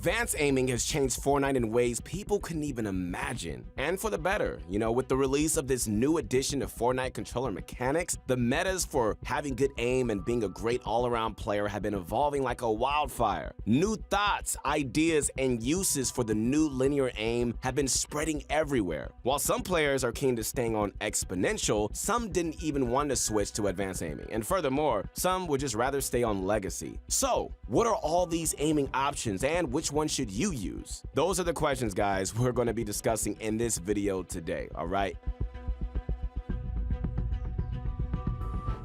Advanced aiming has changed Fortnite in ways people couldn't even imagine. And for the better, with the release of this new addition to Fortnite controller mechanics, the metas for having good aim and being a great all-around player have been evolving like a wildfire. New thoughts, ideas, and uses for the new linear aim have been spreading everywhere. While some players are keen to staying on Exponential, some didn't even want to switch to advanced aiming. And furthermore, some would just rather stay on Legacy. So, what are all these aiming options and which one should you use? Those are the questions, guys, we're going to be discussing in this video today, alright?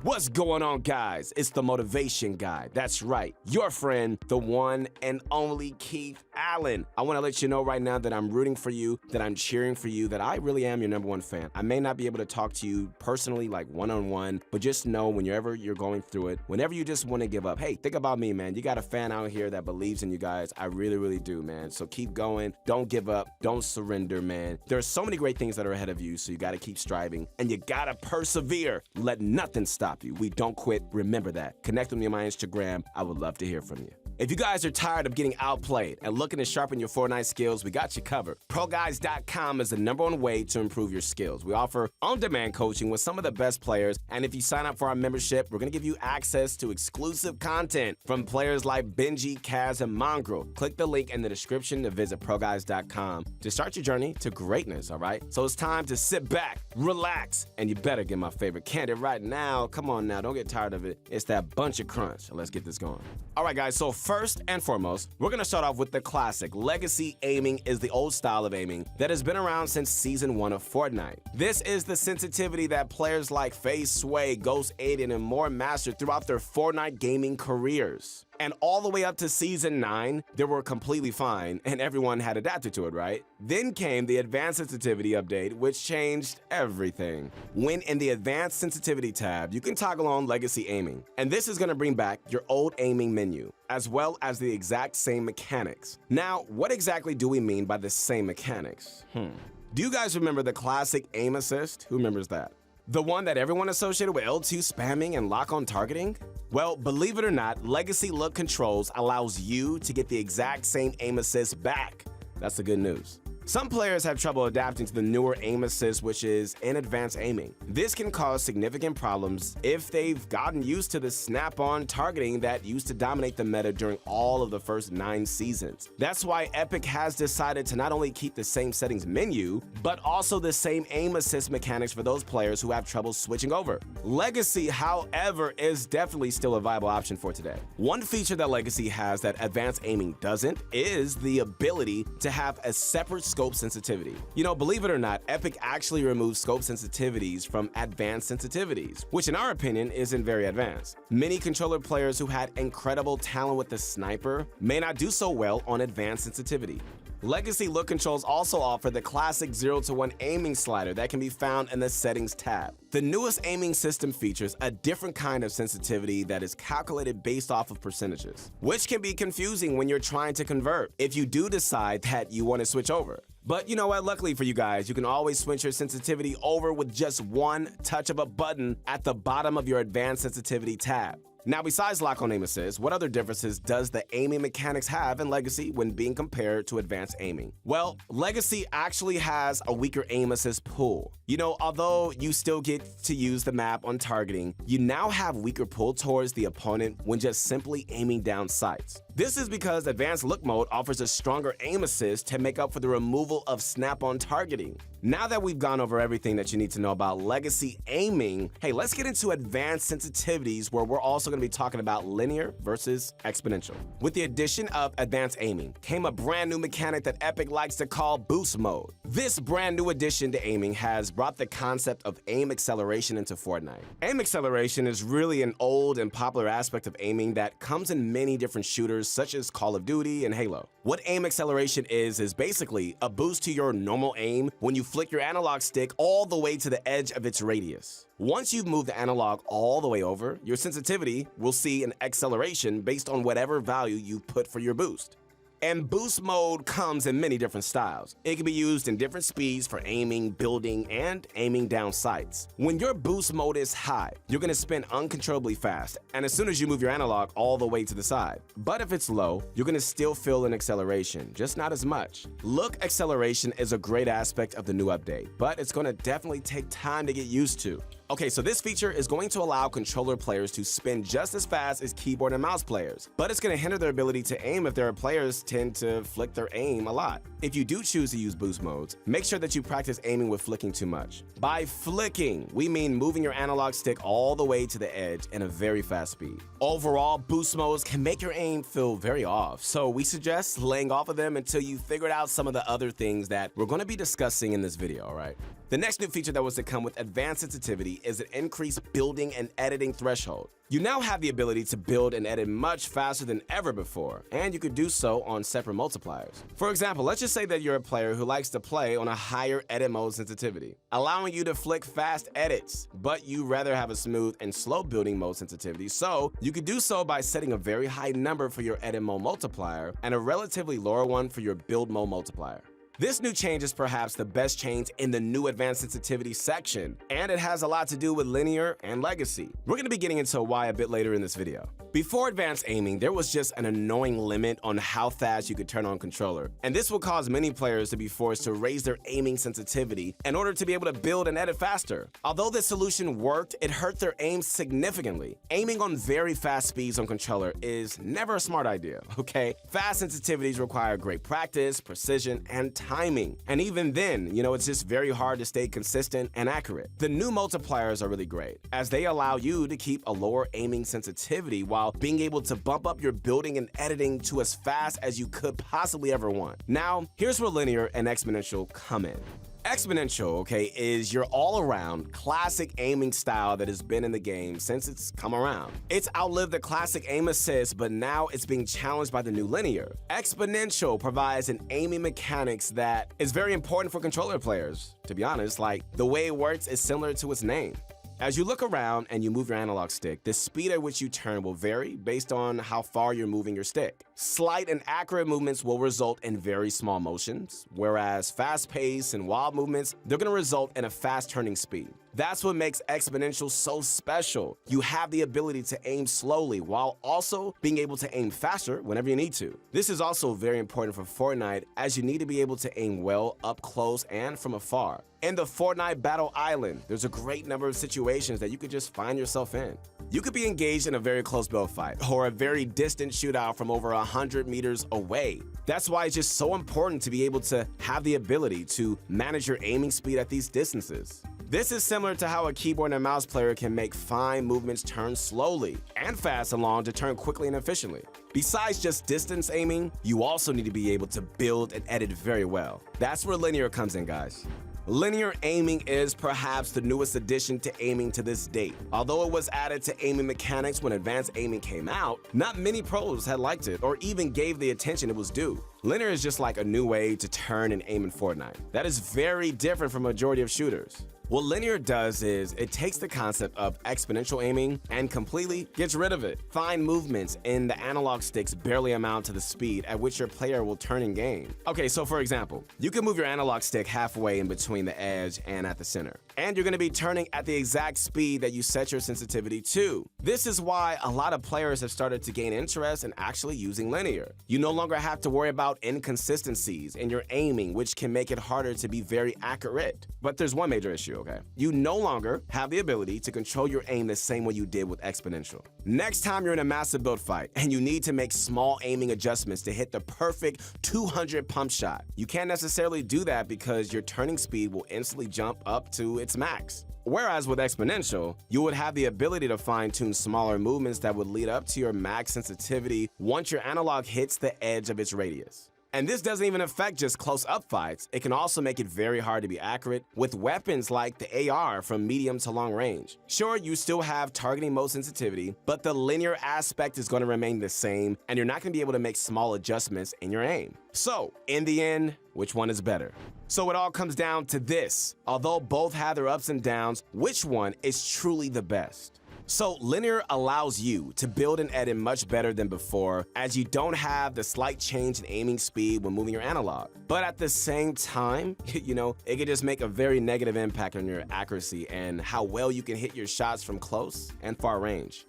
What's going on, guys? It's the Motivation Guy. That's right, your friend, the one and only Keith Allen. I want to let you know right now that I'm rooting for you, that I'm cheering for you, that I really am your #1 fan. I may not be able to talk to you personally, like one-on-one, but just know whenever you're going through it, whenever you just want to give up, hey, think about me, man. You got a fan out here that believes in you guys. I really, really do, man. So keep going. Don't give up. Don't surrender, man. There's so many great things that are ahead of you, so you got to keep striving, and you got to persevere. Let nothing stop you. We don't quit. Remember that. Connect with me on my Instagram. I would love to hear from you. If you guys are tired of getting outplayed and looking to sharpen your Fortnite skills, we got you covered. ProGuides.com is the #1 way to improve your skills. We offer on-demand coaching with some of the best players, and if you sign up for our membership, we're going to give you access to exclusive content from players like Benji, Kaz, and Mongrel. Click the link in the description to visit ProGuides.com to start your journey to greatness, all right? So it's time to sit back, relax, and you better get my favorite candy right now. Come on now, don't get tired of it. It's that bunch of crunch. Let's get this going. All right, guys, so first and foremost, we're going to start off with the classic. Legacy aiming is the old style of aiming that has been around since Season 1 of Fortnite. This is the sensitivity that players like FaZe, Sway, Ghost Aiden, and more mastered throughout their Fortnite gaming careers. And all the way up to Season 9, they were completely fine, and everyone had adapted to it, right? Then came the Advanced Sensitivity update, which changed everything. When in the Advanced Sensitivity tab, you can toggle on Legacy aiming, and this is going to bring back your old aiming menu, as well as the exact same mechanics. Now, what exactly do we mean by the same mechanics? Do you guys remember the classic aim assist? Who remembers that? The one that everyone associated with L2 spamming and lock-on targeting? Well, believe it or not, Legacy Look Controls allows you to get the exact same aim assist back. That's the good news. Some players have trouble adapting to the newer aim assist, which is in advanced aiming. This can cause significant problems if they've gotten used to the snap-on targeting that used to dominate the meta during all of the first 9 seasons. That's why Epic has decided to not only keep the same settings menu, but also the same aim assist mechanics for those players who have trouble switching over. Legacy, however, is definitely still a viable option for today. One feature that Legacy has that advanced aiming doesn't is the ability to have a separate scope sensitivity. Believe it or not, Epic actually removes scope sensitivities from advanced sensitivities, which in our opinion isn't very advanced. Many controller players who had incredible talent with the sniper may not do so well on advanced sensitivity. Legacy Look Controls also offer the classic 0-to-1 aiming slider that can be found in the Settings tab. The newest aiming system features a different kind of sensitivity that is calculated based off of percentages, which can be confusing when you're trying to convert if you do decide that you want to switch over. But you know what, luckily for you guys, you can always switch your sensitivity over with just one touch of a button at the bottom of your Advanced Sensitivity tab. Now, besides lock-on aim assist, what other differences does the aiming mechanics have in Legacy when being compared to advanced aiming? Well, Legacy actually has a weaker aim assist pull. Although you still get to use the map on targeting, you now have weaker pull towards the opponent when just simply aiming down sights. This is because Advanced Look Mode offers a stronger aim assist to make up for the removal of snap-on targeting. Now that we've gone over everything that you need to know about Legacy aiming, hey, let's get into advanced sensitivities where we're also going to be talking about linear versus exponential. With the addition of advanced aiming came a brand new mechanic that Epic likes to call boost mode. This brand new addition to aiming has brought the concept of aim acceleration into Fortnite. Aim acceleration is really an old and popular aspect of aiming that comes in many different shooters such as Call of Duty and Halo. What aim acceleration is basically a boost to your normal aim when you flick your analog stick all the way to the edge of its radius. Once you've moved the analog all the way over, your sensitivity will see an acceleration based on whatever value you put for your boost. And boost mode comes in many different styles. It can be used in different speeds for aiming, building, and aiming down sights. When your boost mode is high, you're going to spin uncontrollably fast, and as soon as you move your analog all the way to the side. But if it's low, you're going to still feel an acceleration, just not as much. Look acceleration is a great aspect of the new update, but it's going to definitely take time to get used to. Okay, so this feature is going to allow controller players to spin just as fast as keyboard and mouse players, but it's going to hinder their ability to aim if their players tend to flick their aim a lot. If you do choose to use boost modes, make sure that you practice aiming with flicking too much. By flicking, we mean moving your analog stick all the way to the edge in a very fast speed. Overall, boost modes can make your aim feel very off, so we suggest laying off of them until you figured out some of the other things that we're going to be discussing in this video, alright? The next new feature that was to come with advanced sensitivity is an increased building and editing threshold. You now have the ability to build and edit much faster than ever before, and you could do so on separate multipliers. For example, let's just say that you're a player who likes to play on a higher edit mode sensitivity, allowing you to flick fast edits, but you rather have a smooth and slow building mode sensitivity, so you could do so by setting a very high number for your edit mode multiplier and a relatively lower one for your build mode multiplier. This new change is perhaps the best change in the new advanced sensitivity section, and it has a lot to do with linear and legacy. We're going to be getting into why a bit later in this video. Before advanced aiming, there was just an annoying limit on how fast you could turn on controller, and this will cause many players to be forced to raise their aiming sensitivity in order to be able to build and edit faster. Although this solution worked, it hurt their aim significantly. Aiming on very fast speeds on controller is never a smart idea, okay? Fast sensitivities require great practice, precision, and timing. And even then, it's just very hard to stay consistent and accurate. The new multipliers are really great, as they allow you to keep a lower aiming sensitivity while being able to bump up your building and editing to as fast as you could possibly ever want. Now, here's where linear and exponential come in. Exponential, okay, is your all-around classic aiming style that has been in the game since it's come around. It's outlived the classic aim assist, but now it's being challenged by the new linear. Exponential provides an aiming mechanics that is very important for controller players. To be honest, the way it works is similar to its name. As you look around and you move your analog stick, the speed at which you turn will vary based on how far you're moving your stick. Slight and accurate movements will result in very small motions, whereas fast-paced and wild movements, they're going to result in a fast turning speed. That's what makes Exponential so special. You have the ability to aim slowly while also being able to aim faster whenever you need to. This is also very important for Fortnite, as you need to be able to aim well up close and from afar. In the Fortnite Battle Island, there's a great number of situations that you could just find yourself in. You could be engaged in a very close build fight or a very distant shootout from over 100 meters away. That's why it's just so important to be able to have the ability to manage your aiming speed at these distances. This is similar to how a keyboard and mouse player can make fine movements turn slowly and fast along to turn quickly and efficiently. Besides just distance aiming, you also need to be able to build and edit very well. That's where linear comes in, guys. Linear aiming is perhaps the newest addition to aiming to this date. Although it was added to aiming mechanics when advanced aiming came out, not many pros had liked it or even gave the attention it was due. Linear is just like a new way to turn and aim in Fortnite. That is very different from a majority of shooters. What linear does is it takes the concept of exponential aiming and completely gets rid of it. Fine movements in the analog sticks barely amount to the speed at which your player will turn in game. Okay, so for example, you can move your analog stick halfway in between the edge and at the center, and you're going to be turning at the exact speed that you set your sensitivity to. This is why a lot of players have started to gain interest in actually using linear. You no longer have to worry about inconsistencies in your aiming, which can make it harder to be very accurate. But there's one major issue. Okay? You no longer have the ability to control your aim the same way you did with Exponential. Next time you're in a massive build fight and you need to make small aiming adjustments to hit the perfect 200 pump shot, you can't necessarily do that because your turning speed will instantly jump up to its max. Whereas with Exponential, you would have the ability to fine-tune smaller movements that would lead up to your max sensitivity once your analog hits the edge of its radius. And this doesn't even affect just close-up fights. It can also make it very hard to be accurate with weapons like the AR from medium to long range. Sure, you still have targeting mode sensitivity, but the linear aspect is going to remain the same, and you're not going to be able to make small adjustments in your aim. So, in the end, which one is better? So it all comes down to this. Although both have their ups and downs, which one is truly the best? So linear allows you to build and edit much better than before, as you don't have the slight change in aiming speed when moving your analog. But at the same time, it can just make a very negative impact on your accuracy and how well you can hit your shots from close and far range.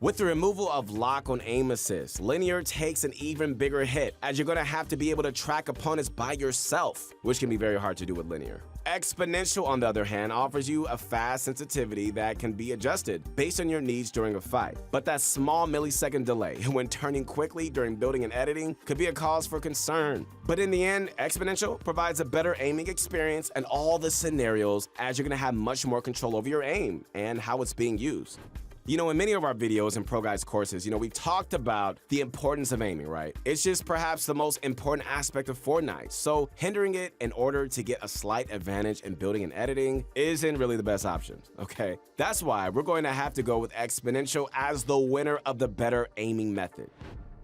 With the removal of lock on aim assist, linear takes an even bigger hit, as you're going to have to be able to track opponents by yourself, which can be very hard to do with linear. Exponential, on the other hand, offers you a fast sensitivity that can be adjusted based on your needs during a fight. But that small millisecond delay when turning quickly during building and editing could be a cause for concern. But in the end, Exponential provides a better aiming experience in all the scenarios, as you're going to have much more control over your aim and how it's being used. In many of our videos and Pro Guides courses, we talked about the importance of aiming, right? It's just perhaps the most important aspect of Fortnite. So hindering it in order to get a slight advantage in building and editing isn't really the best option, okay? That's why we're going to have to go with Exponential as the winner of the better aiming method.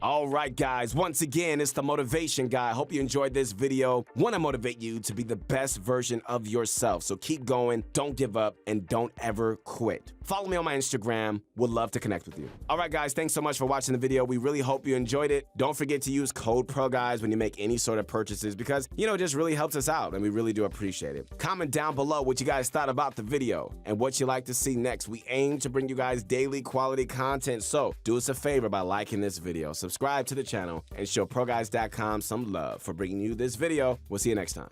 All right, guys, once again, it's the Motivation Guy. Hope you enjoyed this video. Want to motivate you to be the best version of yourself. So keep going, don't give up, and don't ever quit. Follow me on my Instagram. Would love to connect with you. All right, guys, thanks so much for watching the video. We really hope you enjoyed it. Don't forget to use code PROGUIDES when you make any sort of purchases because, it just really helps us out, and we really do appreciate it. Comment down below what you guys thought about the video and what you'd like to see next. We aim to bring you guys daily quality content, so do us a favor by liking this video. Subscribe to the channel and show ProGuides.com some love for bringing you this video. We'll see you next time.